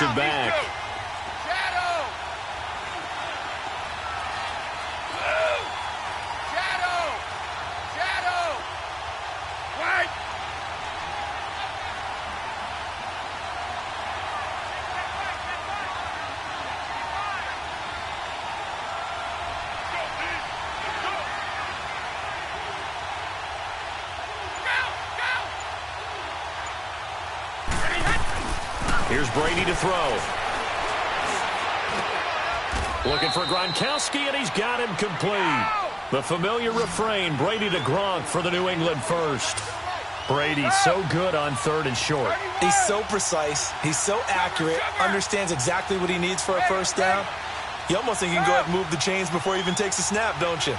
defensive back. Here's Brady to throw. Looking for Gronkowski, and he's got him complete. The familiar refrain, Brady to Gronk for the New England first. Brady so good on 3rd and short. He's so precise. He's so accurate. Understands exactly what he needs for a first down. You almost think you can go ahead and move the chains before he even takes a snap, don't you?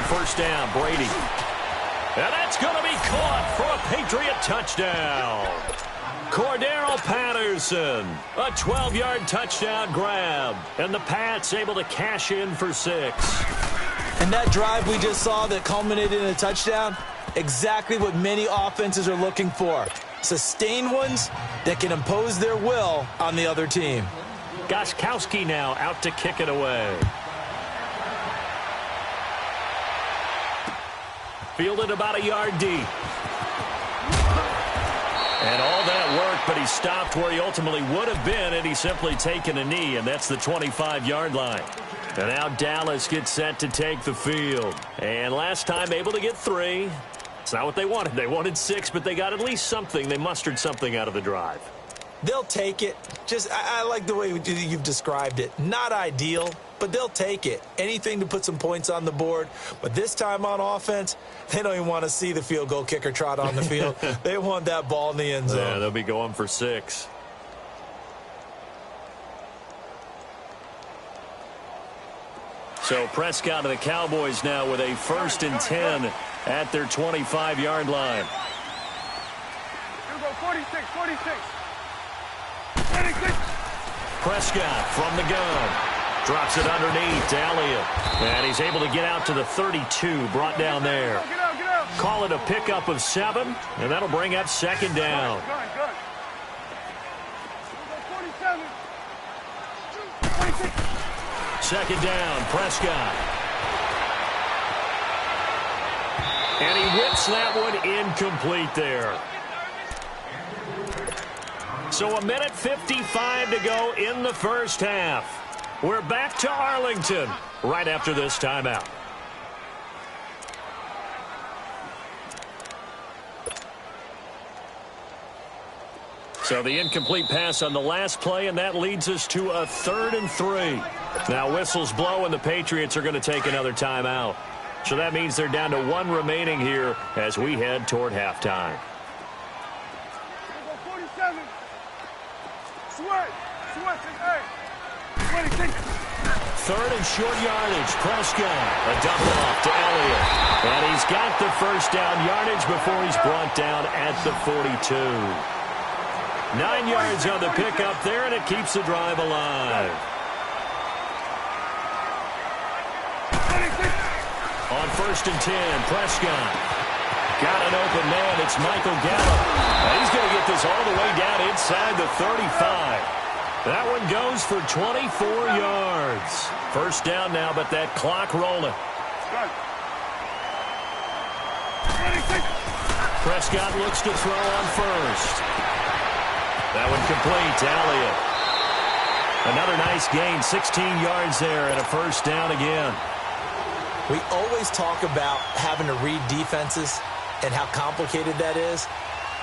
First down, Brady. And that's going to be caught for a Patriot touchdown. Cordero Patterson, a 12-yard touchdown grab. And the Pats able to cash in for 6. And that drive we just saw that culminated in a touchdown, exactly what many offenses are looking for. Sustained ones that can impose their will on the other team. Gostkowski now out to kick it away. Fielded about a yard deep. And all that work, but he stopped where he ultimately would have been had he simply taken a knee, and that's the 25-yard line. And now Dallas gets set to take the field. And last time able to get 3. It's not what they wanted. They wanted 6, but they got at least something. They mustered something out of the drive. They'll take it. I like the way you've described it. Not ideal, but they'll take it. Anything to put some points on the board. But this time on offense, they don't even want to see the field goal kicker trot on the field. They want that ball in the end zone. Yeah, they'll be going for 6. So Prescott of the Cowboys now with a 1st and 10 at their 25-yard line. Here we go, 46, 46. Prescott from the gun. Drops it underneath to Elliott. And he's able to get out to the 32, brought down there. Get out. Call it a pickup of 7, and that'll bring up 2nd down. Good. 47. 26. 2nd down, Prescott. And he whips that one incomplete there. So 1:55 to go in the first half. We're back to Arlington right after this timeout. So the incomplete pass on the last play, and that leads us to a 3rd and 3. Now whistles blow, and the Patriots are going to take another timeout. So that means they're down to 1 remaining here as we head toward halftime. 47. Sweat, hey. 26. 3rd and short yardage. Prescott, a dump off to Elliott. And he's got the first down yardage before he's brought down at the 42. 9 yards on the pickup there, and it keeps the drive alive. On 1st and 10, Prescott. Got an open man. It's Michael Gallup. And he's going to get this all the way down inside the 35. That one goes for 24 yards. First down now, but that clock rolling. Prescott looks to throw on 1st. That one complete to Elliott. Another nice gain, 16 yards there, and a first down again. We always talk about having to read defenses and how complicated that is.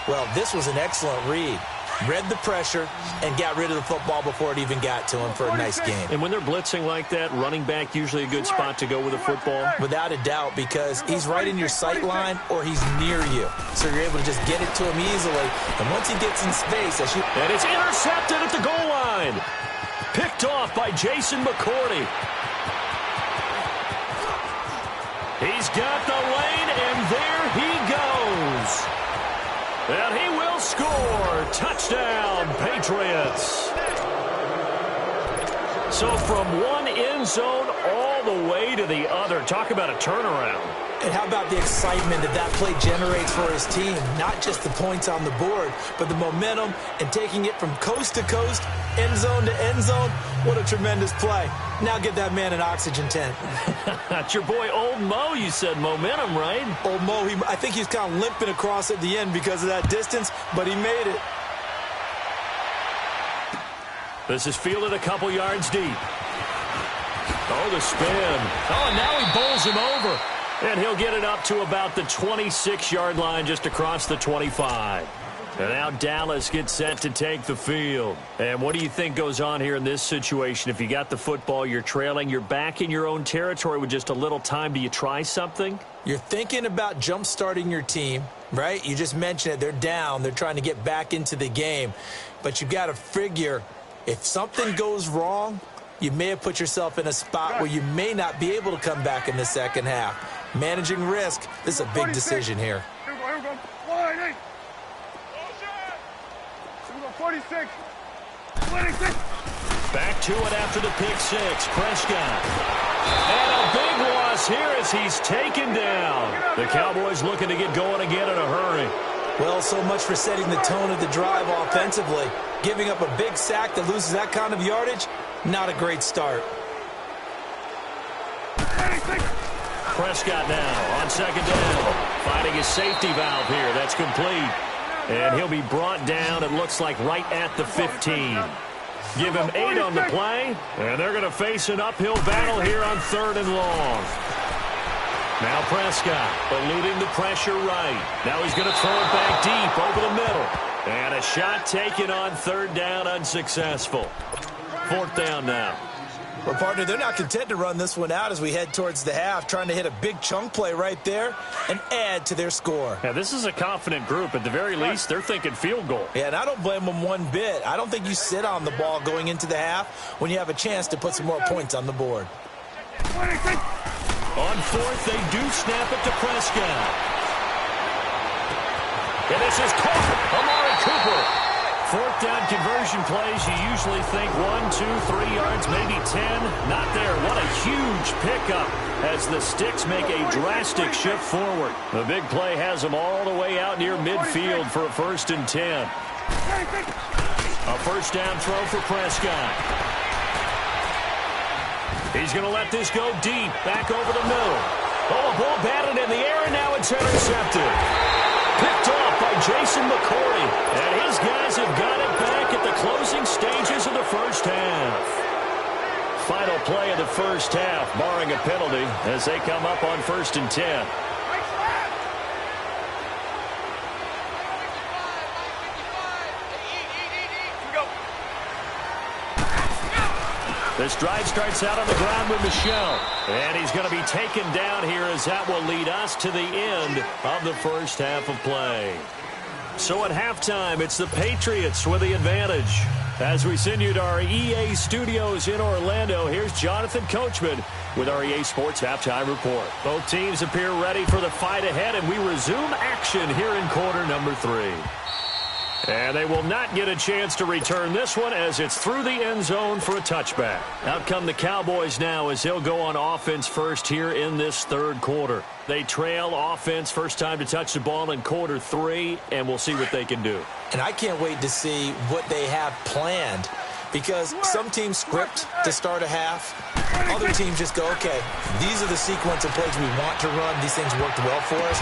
Well, this was an excellent read. Read the pressure and got rid of the football before it even got to him for a nice game. And when they're blitzing like that, running back usually a good spot to go with a football? Without a doubt, because he's right in your sight line or he's near you. So you're able to just get it to him easily. And once he gets in space, and it's intercepted at the goal line. Picked off by Jason McCourty. He's got the lane, and there he goes. And he will score. Touchdown, Patriots. So from one end zone all the way to the other. Talk about a turnaround. And how about the excitement that play generates for his team? Not just the points on the board, but the momentum and taking it from coast to coast, end zone to end zone. What a tremendous play. Now get that man an oxygen tent. That's your boy Old Mo. You said momentum, right? Old Mo, I think he's kind of limping across at the end because of that distance, but he made it. This is fielded a couple yards deep. Oh, the spin. Oh, and now he bowls him over. And he'll get it up to about the 26-yard line just across the 25. And now Dallas gets set to take the field. And what do you think goes on here in this situation? If you got the football, you're trailing, you're back in your own territory with just a little time. Do you try something? You're thinking about jump-starting your team, right? You just mentioned it. They're down. They're trying to get back into the game. But you've got to figure if something goes wrong, you may have put yourself in a spot where you may not be able to come back in the second half. Managing risk, this is a big decision here. Here we go. 1-8. 46. 26. Back to it after the pick six. Prescott. And a big loss here as he's taken down. The Cowboys looking to get going again in a hurry. Well, so much for setting the tone of the drive offensively. Giving up a big sack that loses that kind of yardage, not a great start. 26. Prescott now on second down. Finding his safety valve here. That's complete. And he'll be brought down, it looks like, right at the 15. Give him 8 on the play. And they're going to face an uphill battle here on 3rd and long. Now Prescott eluding the pressure right. Now he's going to throw it back deep over the middle. And a shot taken on 3rd down, unsuccessful. 4th down now. Well, partner, they're not content to run this one out as we head towards the half, trying to hit a big chunk play right there and add to their score. Yeah, this is a confident group. At the very least, they're thinking field goal. Yeah, and I don't blame them one bit. I don't think you sit on the ball going into the half when you have a chance to put some more points on the board. 26. On 4th, they do snap it to Prescott. And this is caught. Amari Cooper. 4th down conversion plays, you usually think 1, 2, 3 yards, maybe 10. Not there. What a huge pickup as the Sticks make a drastic shift forward. The big play has them all the way out near midfield for a 1st and 10. A 1st down throw for Prescott. He's going to let this go deep, back over the middle. Oh, a ball batted in the air, and now it's intercepted. Picked off by Jason McCourty. And his guys have got it back at the closing stages of the first half. Final play of the first half, barring a penalty, as they come up on 1st and 10. This drive starts out on the ground with Michel. And he's going to be taken down here as that will lead us to the end of the first half of play. So at halftime, it's the Patriots with the advantage. As we send you to our EA studios in Orlando, here's Jonathan Coachman with our EA Sports Halftime Report. Both teams appear ready for the fight ahead, and we resume action here in quarter number 3. And they will not get a chance to return this one as it's through the end zone for a touchback. Out come the Cowboys now as they'll go on offense first here in this 3rd quarter. They trail offense first time to touch the ball in quarter 3, and we'll see what they can do. And I can't wait to see what they have planned because some teams script to start a half. Other teams just go, okay, these are the sequence of plays we want to run. These things worked well for us.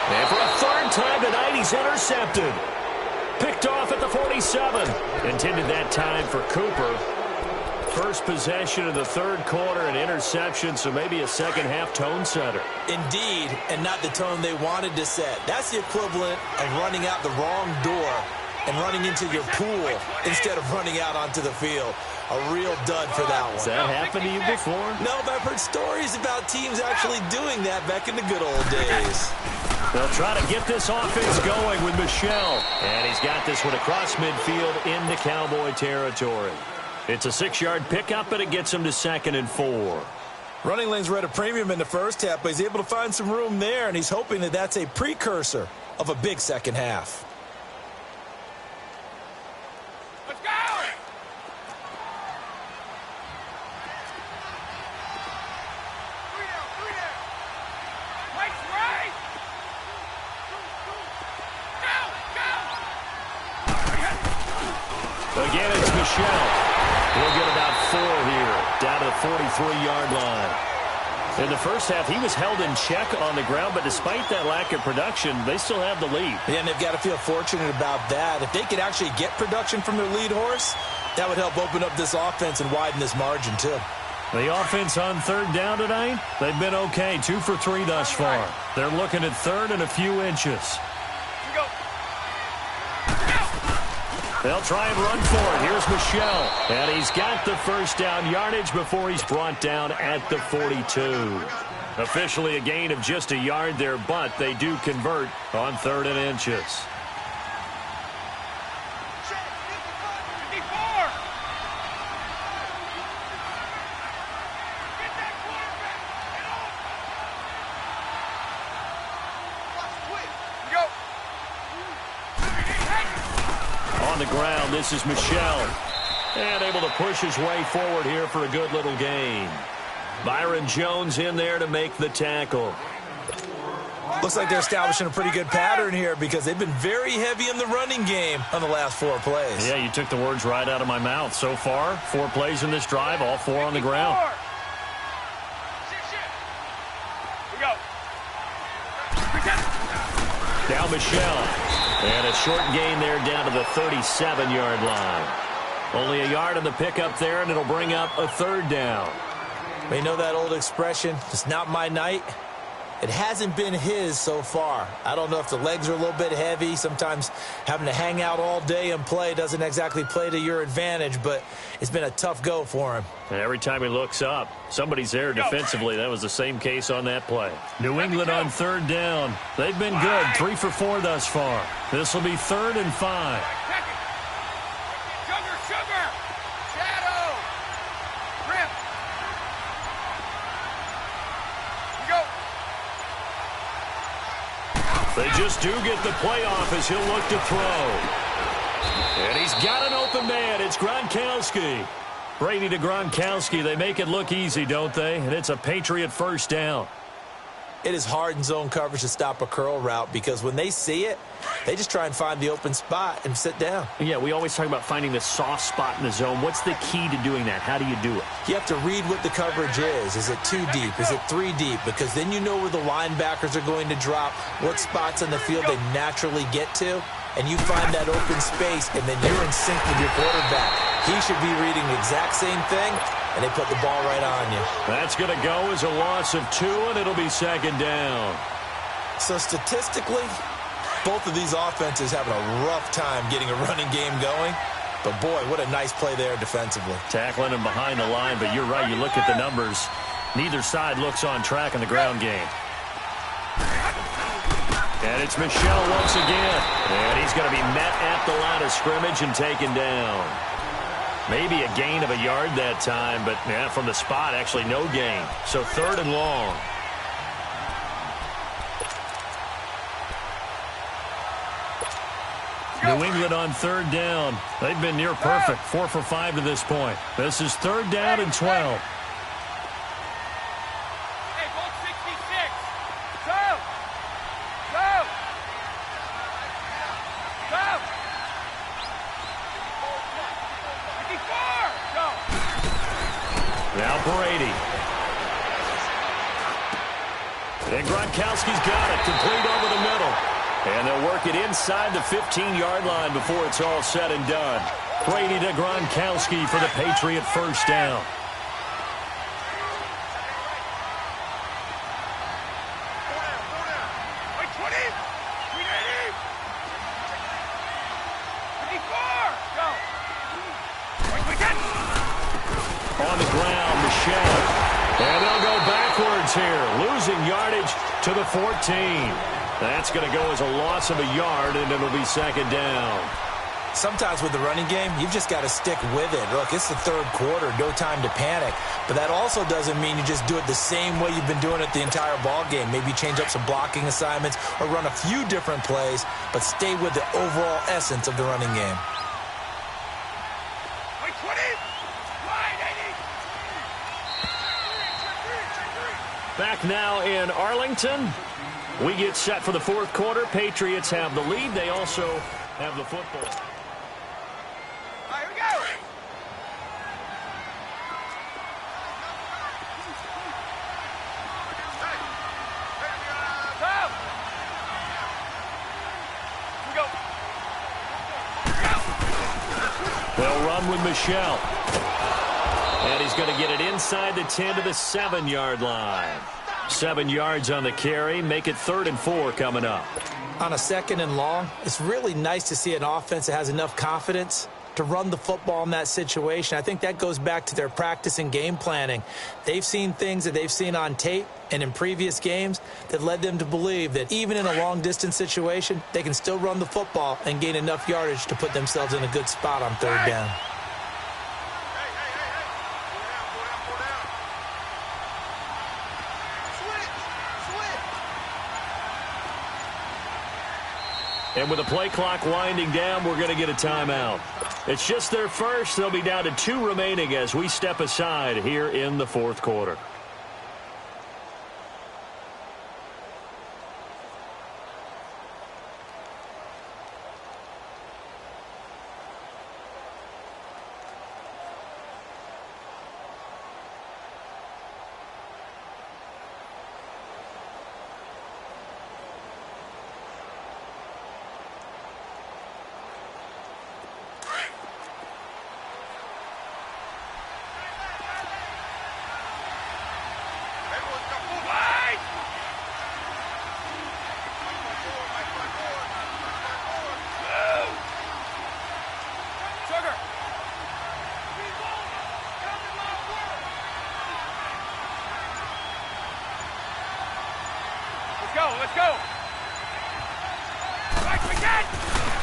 And for a 3rd time tonight, he's intercepted. Picked off at the 47. Intended that time for Cooper. First possession of the 3rd quarter, an interception, so maybe a second half tone setter. Indeed, and not the tone they wanted to set. That's the equivalent of running out the wrong door and running into your pool instead of running out onto the field. A real dud for that one. Has that happened to you before? No, but I've heard stories about teams actually doing that back in the good old days. They'll try to get this offense going with Michel. And he's got this one across midfield into Cowboy territory. It's a 6-yard pickup, and it gets him to 2nd and 4. Running lanes were at a premium in the first half, but he's able to find some room there, and he's hoping that that's a precursor of a big second half. Let's go! Again, it's Michel. He'll get about 4 here, down to the 43-yard line. In the first half, he was held in check on the ground, but despite that lack of production, they still have the lead. Yeah, and they've got to feel fortunate about that. If they could actually get production from their lead horse, that would help open up this offense and widen this margin, too. The offense on third down tonight, they've been okay, 2 for 3 thus far. They're looking at third and a few inches. They'll try and run for it. Here's Michel. And he's got the first down yardage before he's brought down at the 42. Officially a gain of just a yard there, but they do convert on third and inches. On the ground, this is Michel. And able to push his way forward here for a good little gain. Byron Jones in there to make the tackle. Looks like they're establishing a pretty good pattern here because they've been very heavy in the running game on the last 4 plays. Yeah, you took the words right out of my mouth. So far, 4 plays in this drive, all 4 on the ground. Now Michel. And a short gain there down to the 37-yard line. Only a yard on the pickup there, and it'll bring up a third down. You know that old expression, it's not my night? It hasn't been his so far. I don't know if the legs are a little bit heavy. Sometimes having to hang out all day and play doesn't exactly play to your advantage, but it's been a tough go for him. And every time he looks up, somebody's there defensively. That was the same case on that play. New England on third down. They've been good, 3 for 4 thus far. This will be 3rd and 5. They just do get the playoff as he'll look to throw. And he's got an open man. It's Gronkowski. Brady to Gronkowski. They make it look easy, don't they? And it's a Patriot first down. It is hard in zone coverage to stop a curl route because when they see it, they just try and find the open spot and sit down. Yeah, we always talk about finding the soft spot in the zone. What's the key to doing that? How do you do it? You have to read what the coverage is. Is it 2 deep? Is it 3 deep? Because then you know where the linebackers are going to drop, what spots on the field they naturally get to, and you find that open space, and then you're in sync with your quarterback. He should be reading the exact same thing, and they put the ball right on you. That's going to go as a loss of 2, and it'll be 2nd down. So statistically, both of these offenses having a rough time getting a running game going. But, boy, what a nice play there defensively. Tackling him behind the line, but you're right. You look at the numbers. Neither side looks on track in the ground game. And it's Michel once again. And he's going to be met at the line of scrimmage and taken down. Maybe a gain of a yard that time, but yeah, from the spot, actually no gain. So 3rd and long. New England on third down. They've been near perfect, 4 for 5 to this point. This is 3rd down and 12. Now Brady. And Gronkowski's got it, complete over the middle. And they'll work it inside the 15-yard line before it's all said and done. Brady to Gronkowski for the Patriot first down. On the ground, Michel. And they'll go backwards here, losing yardage to the 14. That's going to go as a loss of a yard, and it'll be 2nd down. Sometimes with the running game, you've just got to stick with it. Look, it's the 3rd quarter, no time to panic. But that also doesn't mean you just do it the same way you've been doing it the entire ball game. Maybe change up some blocking assignments or run a few different plays, but stay with the overall essence of the running game. Back now in Arlington. We get set for the 4th quarter. Patriots have the lead. They also have the football. All right, we run with Michelle. And he's going to get it inside the 10 to the 7-yard line. 7 yards on the carry. Make it 3rd and 4 coming up. On a 2nd and long, it's really nice to see an offense that has enough confidence to run the football in that situation. I think that goes back to their practice and game planning. They've seen things that they've seen on tape and in previous games that led them to believe that even in a long-distance situation, they can still run the football and gain enough yardage to put themselves in a good spot on 3rd down. And with the play clock winding down, we're going to get a timeout. It's just their first. They'll be down to 2 remaining as we step aside here in the 4th quarter. Let's go.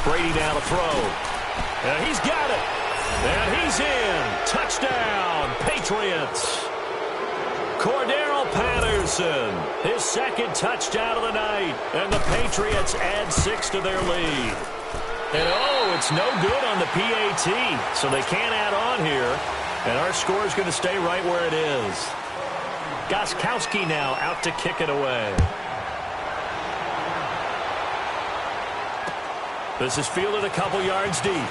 Brady now to throw. And he's got it. And he's in. Touchdown, Patriots. Cordero Patterson, his 2nd touchdown of the night. And the Patriots add 6 to their lead. And oh, it's no good on the PAT. So they can't add on here. And our score is going to stay right where it is. Gostkowski now out to kick it away. This is fielded a couple yards deep. And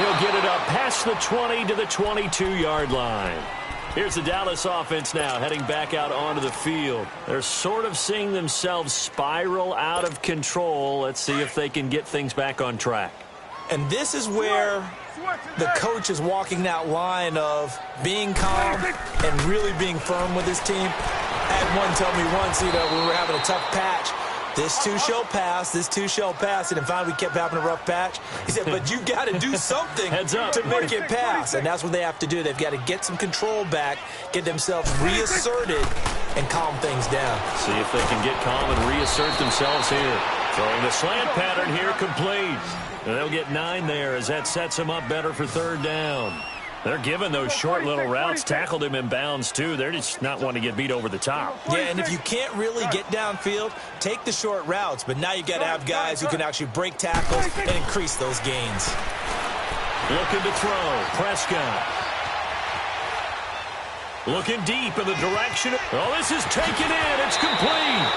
he'll get it up past the 20 to the 22-yard line. Here's the Dallas offense now heading back out onto the field. They're sort of seeing themselves spiral out of control. Let's see if they can get things back on track. And this is where the coach is walking that line of being calm and really being firm with his team. I had one tell me once, we were having a tough patch. This too shall pass. This too shall pass. And finally, we kept having a rough patch. He said, but you got to do something to make it pass. And that's what they have to do. They've got to get some control back, get themselves reasserted, and calm things down. See if they can get calm and reassert themselves here. Throwing the slant pattern here complete. And they'll get 9 there as that sets them up better for 3rd down. They're giving those short little routes. Tackled him in bounds, too. They're just not wanting to get beat over the top. Yeah, and if you can't really get downfield, take the short routes. But now you got to have guys who can actually break tackles and increase those gains. Looking to throw. Prescott. Looking deep in the direction. Oh, this is taken in. It's complete.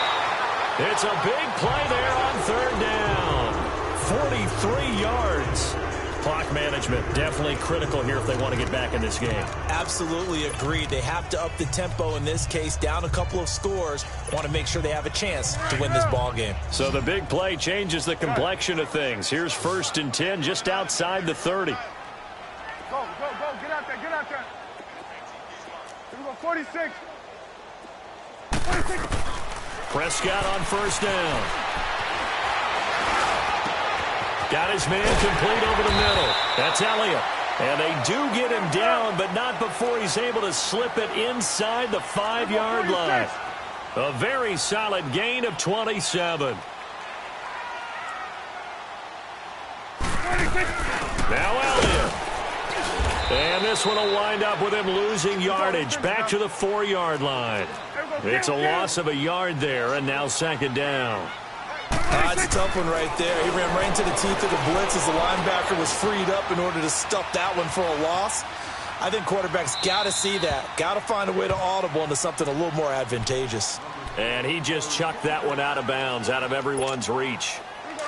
It's a big play there on 3rd down. 43 yards. Clock management definitely critical here if they want to get back in this game. Absolutely agreed. They have to up the tempo in this case, down a couple of scores. Want to make sure they have a chance to win this ball game. So the big play changes the complexion of things. Here's 1st and 10 just outside the 30. Go. Get out there. Here we go, 46. Prescott on 1st down. Got his man complete over the middle. That's Elliott. And they do get him down, but not before he's able to slip it inside the 5-yard line. A very solid gain of 27. Now Elliott. And this one will wind up with him losing yardage back to the 4-yard line. It's a loss of a yard there, and now 2nd down. That's a tough one right there. He ran right into the teeth of the blitz as the linebacker was freed up in order to stuff that one for a loss. I think quarterbacks got to see that. Got to find a way to audible into something a little more advantageous. And he just chucked that one out of bounds, out of everyone's reach.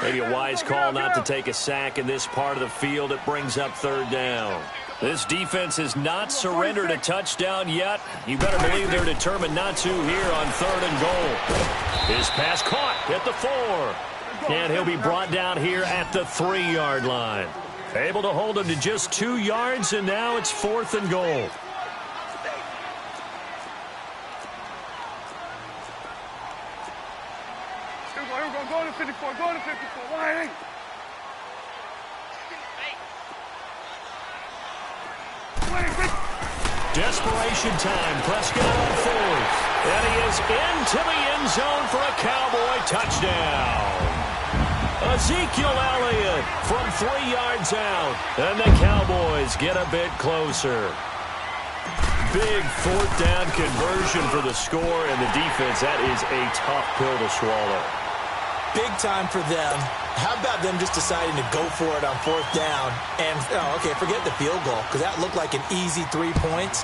Maybe a wise call not to take a sack in this part of the field. It brings up 3rd down. This defense has not surrendered a touchdown yet. You better believe they're determined not to here on 3rd and goal. His pass caught at the 4. And he'll be brought down here at the 3-yard line. Able to hold him to just 2 yards, and now it's 4th and goal. Here we go. Go to 54. Go to 54. Wide. Desperation time. Prescott on 4th. And he is into the end zone for a Cowboy touchdown. Ezekiel Elliott from 3 yards out. And the Cowboys get a bit closer. Big 4th down conversion for the score, and the defense, that is a tough pill to swallow. Big time for them. How about them just deciding to go for it on 4th down? And, okay, forget the field goal, because that looked like an easy 3 points.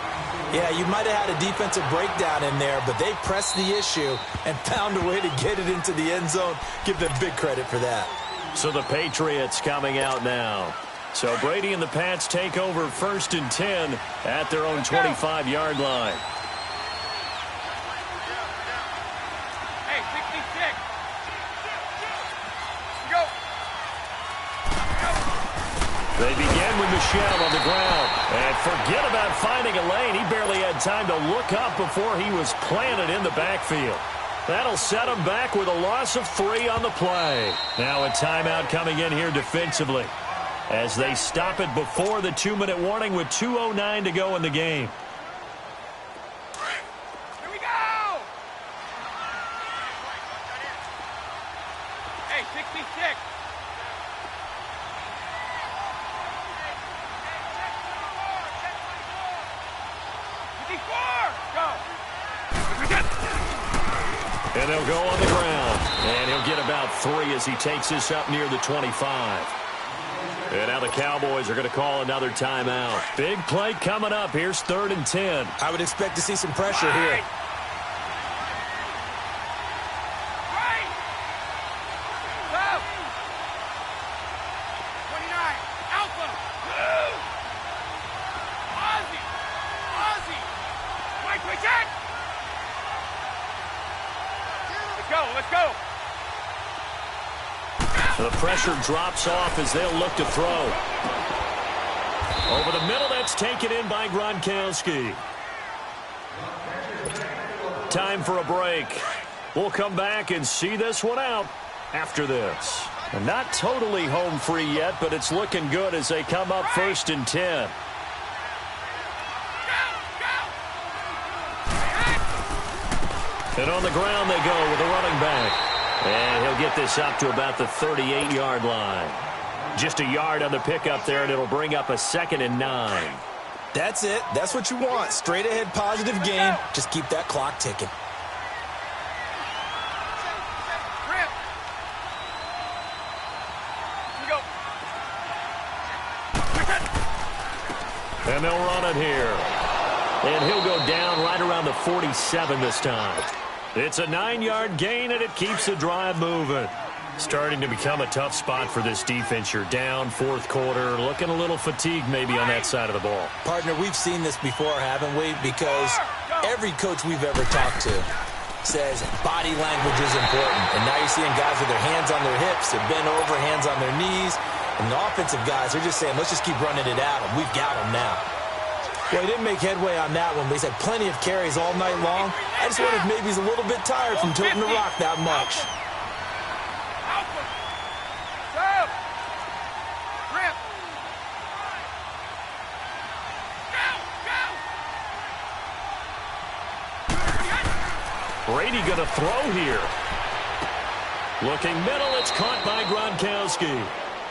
Yeah, you might have had a defensive breakdown in there, but they pressed the issue and found a way to get it into the end zone. Give them big credit for that. So the Patriots coming out now. So Brady and the Pats take over 1st and 10 at their own 25-yard line. Hey, 66. Go. They begin with Michel on the ground. And forget about finding a lane. He barely had time to look up before he was planted in the backfield. That'll set him back with a loss of 3 on the play. Now a timeout coming in here defensively, as they stop it before the 2-minute warning with 2:09 to go in the game. Here we go! Hey, 66. And they'll go on the ground. And he'll get about 3 as he takes this up near the 25. And now the Cowboys are going to call another timeout. Big play coming up. Here's 3rd and 10. I would expect to see some pressure here. Right. Go. 29. Alpha. Ozzy. Mike, quick check. Let's go. The pressure drops off as they'll look to throw. Over the middle, that's taken in by Gronkowski. Time for a break. We'll come back and see this one out after this. And not totally home free yet, but it's looking good as they come up 1st and 10. And on the ground they go with a running back. And he'll get this up to about the 38-yard line. Just a yard on the pickup there, and it'll bring up a 2nd and 9. That's it. That's what you want. Straight ahead positive game. Just keep that clock ticking. And they'll run it here. And he'll go down right around the 47 this time. It's a 9-yard gain, and it keeps the drive moving. Starting to become a tough spot for this defense. You're down 4th quarter, looking a little fatigued maybe on that side of the ball. Partner, we've seen this before, haven't we? Because every coach we've ever talked to says body language is important. And now you're seeing guys with their hands on their hips, they're bent over, hands on their knees. And the offensive guys, they're just saying, let's just keep running it at them. We've got them now. Well, he didn't make headway on that one, but he's had plenty of carries all night long. I just wonder if maybe he's a little bit tired from toting the rock that much. Brady going to throw here. Looking middle, it's caught by Gronkowski.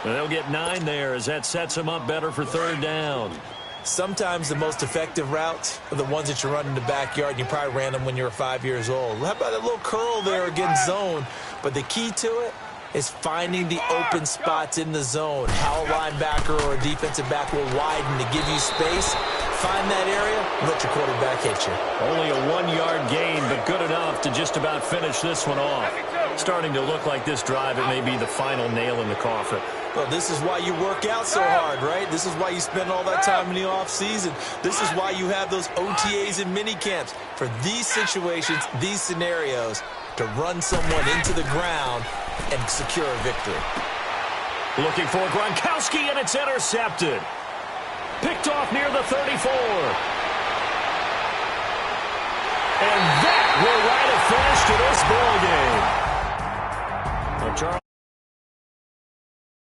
And they'll get 9 there as that sets him up better for 3rd down. Sometimes the most effective routes are the ones that you run in the backyard, and you probably ran them when you were 5 years old. How about that little curl there against zone? But the key to it is finding the open spots in the zone. How a linebacker or a defensive back will widen to give you space. Find that area and let your quarterback hit you. Only a 1-yard gain, but good enough to just about finish this one off. Starting to look like this drive, it may be the final nail in the coffin. Well, this is why you work out so hard, right? This is why you spend all that time in the offseason. This is why you have those OTAs and mini camps. For these situations, these scenarios, to run someone into the ground and secure a victory. Looking for Gronkowski, and it's intercepted. Picked off near the 34.